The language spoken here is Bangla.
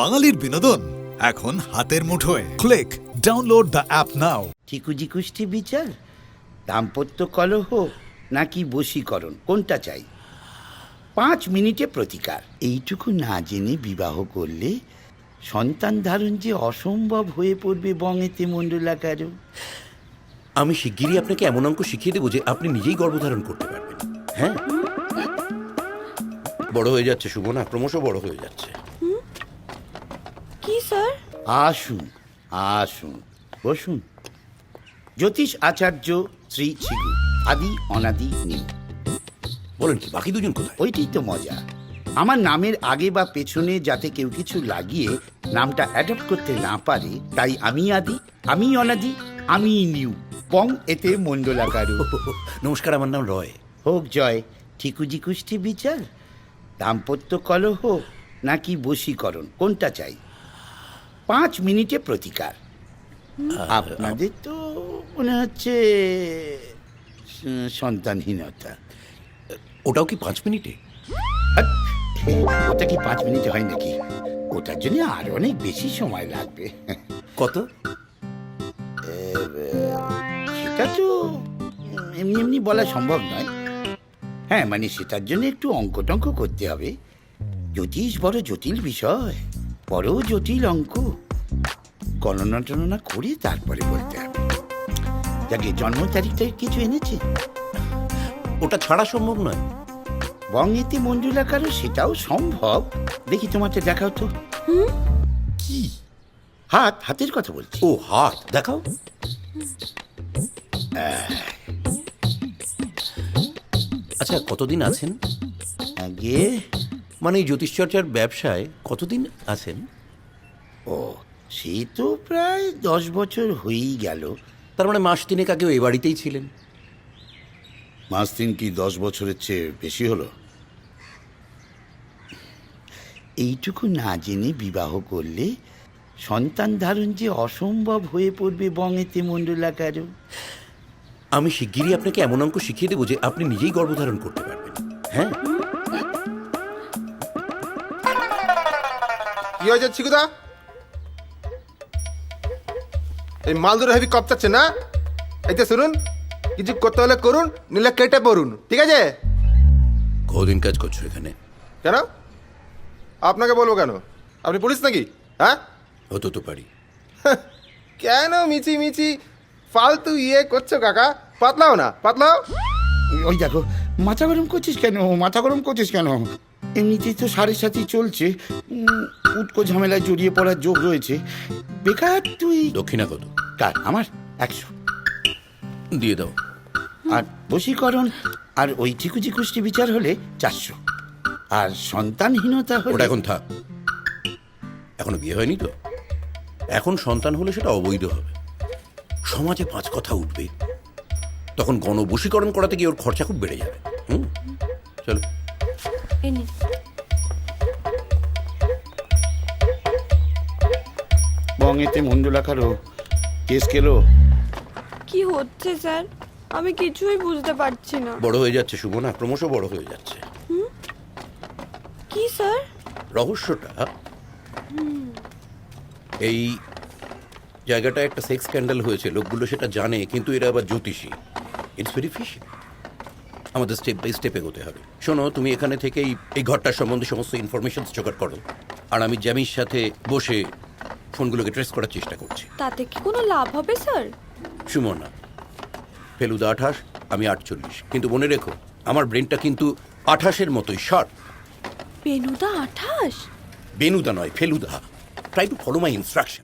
বাঙালির বিনোদন এখন হাতের মুঠোয়। Click download the app now. ঠিকুজি কুষ্টি বিচার, দাম্পত্য কলহ নাকি বশীকরণ, কোনটা চাই? 5 মিনিটে প্রতিকার। এইটুকু না জেনে বিবাহ করলে সন্তান ধারণ যে অসম্ভব হয়ে পড়বে বঙেতে মণ্ডলাকারও। আমি শিগগিরই আপনাকে এমন অঙ্ক শিখিয়ে দেবো যে আপনি নিজেই গর্ভধারণ করতে পারবেন। হ্যাঁ, বড় হয়ে যাচ্ছে সুমনা, ক্রমশ বড় হয়ে যাচ্ছে। কি স্যার? আসুন আসুন, বসুন। জ্যোতিষ আচার্য শ্রী ছিগু, আদি অনাদি নেই। বলেন কি, বাকি দুজন কোথায়? ওইটাই তো মজা। আমার নামের আগে বা পেছনে যাতে কেউ কিছু লাগিয়ে নামটা অ্যাডপ্ট করতে না পারে, তাই আমি আদি, আমি অনাদি, আমি নিউ, পং এতে মণ্ডলাকারু। নমস্কার, আমার নাম রয়। হোক জয়। ঠিকুজি কুষ্টি বিচার, দাম্পত্য কলহ নাকি বশীকরণ, কোনটা চাই? 5 মিনিটে প্রতিকার। আপনাদের তো মনে হচ্ছে সন্তানহীনতা। ওটাও কি 5 মিনিটে? হাট! ওটা কি 5 মিনিট হয় নাকি? ওটার জন্য আর অনেক বেশি সময় লাগবে। কত? সেটা তো এমনি এমনি বলা সম্ভব নয়। হ্যাঁ, মানে সেটার জন্য একটু অঙ্ক টঙ্ক করতে হবে। জ্যোতিষ বড় জটিল বিষয়, বড় জটিল অঙ্ক। গণনা টননা করে তারপরে বলতে হবে। যাকে জন্ম তারিখটা কিছু এনেছে? ওটা ছাড়া সম্ভব নয়। বঙ্গেতে মঞ্জুলাকারও সেটাও সম্ভব। দেখি তোমারটা দেখাও তো। কি? হাতের কথা বলছি। ও, হাত দেখাও। আচ্ছা, কতদিন আছেন? আগে মানে এই জ্যোতিষ চর্চার ব্যবসায় কতদিন আছেন? ও, সে তো প্রায় 10 বছর হয়েই গেল। তার মানে মাস তিনেক আগেও এই বাড়িতেই ছিলেন। মাস তিন কি 10 বছরের চেয়ে বেশি হলো? এইটুকু না জেনে বিবাহ করলে সন্তান ধারণ যে অসম্ভব হয়ে পড়বে বঙেতে মণ্ডলাকারও। আমি শিগগিরই আপনাকে এমন অঙ্ক শিখিয়ে দেবো যে আপনি নিজেই গর্ভধারণ করতে পারবেন। হ্যাঁ, কি হয়ে যাচ্ছি কোথা? এই মাল ধরে হেভি কপ চাচ্ছে না? এইতে শুনুন, কিছু করতে হলে করুন, নিলে কেটে পড়ুন, ঠিক আছে? কদিন কাজ করছো এখানে? কেন আপনাকে বলবো কেন? আপনি পুলিশ নাকি? হ্যাঁ, হতে তো পারি। কেন মিছি মিছি ফালতু করছো কাকা? পাতলাও না, পাতলাও। ওই দেখো, মাথা গরম করছিস কেন? মাথা গরম করছিস কেন? এমনিতেই তো সাড়ে সাথে চলছে। উটকো ঝামেলায় জড়িয়ে পড়ার যোগ রয়েছে। বেকার তুই। দক্ষিণা কত? কার? আমার 100। দিয়ে দাও। আর বশীকরণ আর ওই ঠিকুজি কুষ্টি বিচার হলে 400। আর সন্তানহীনতা হলে ওটা এখন থাক। এখনো বিয়ে হয়নি তো। এখন সন্তান হলে সেটা অবৈধ হবে, সমাজে 5 কথা উঠবে, তখন গণবশীকরণ করাতে গিয়ে ওর খরচা খুব বেড়ে যাবে। চলো। এই নিন। বঙেতে মণ্ডলাকারও কেস কেলো। কি হচ্ছে স্যার? আমি কিছুই বুঝতে পারছি না। বড় হয়ে যাচ্ছে সুমনা, ক্রমশ বড় হয়ে যাচ্ছে। কি স্যার? রহস্যটা এই জায়গাটা একটা সেক্স স্ক্যান্ডাল হয়েছে, লোকগুলো সেটা জানে, কিন্তু এরা আবার জ্যোতিষী। It's very fishy. আমাদের স্টেপ বাই স্টেপ এগোতে হবে। শোনো, তুমি এখানে থেকেই এই ঘরটার সম্বন্ধে সমস্ত ইনফরমেশন জোগাড় করো, আর আমি জ্যামির সাথে বসে ফোনগুলোকে ট্রেস করার চেষ্টা করছি। তাতে কি কোনো লাভ হবে স্যার? সুমনা, ফেলুদা 28, আমি 48, কিন্তু মনে রেখো আমার ব্রেনটা কিন্তু 28-এর মতোই শার্প। বেনুদা 28? বেনুদা নয়, Feluda. Try to follow my instruction.